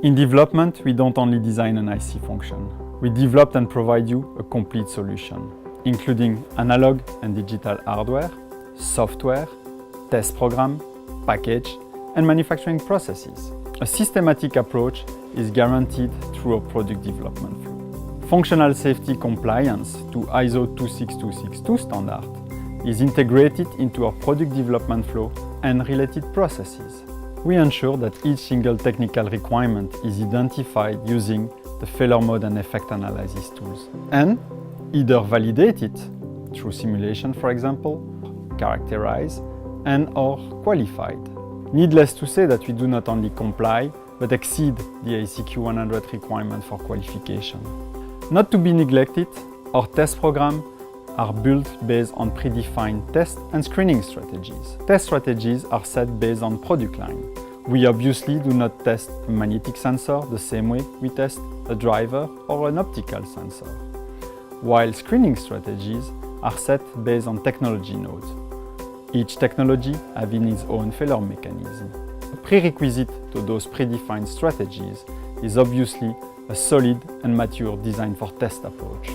In development, we don't only design an IC function. We develop and provide you a complete solution, including analog and digital hardware, software, test program, package, and manufacturing processes. A systematic approach is guaranteed through a product development flow. Functional safety compliance to ISO 26262 standard is integrated into our product development flow and related processes. We ensure that each single technical requirement is identified using the failure mode and effect analysis tools, and either validated through simulation, for example, characterized and/or qualified. Needless to say that we do not only comply, but exceed the AEC Q100 requirement for qualification. Not to be neglected, our test programs are built based on predefined test and screening strategies. Test strategies are set based on product line. We obviously do not test a magnetic sensor the same way we test a driver or an optical sensor, while screening strategies are set based on technology nodes, each technology having its own failure mechanism. A prerequisite to those predefined strategies is obviously a solid and mature design for test approach.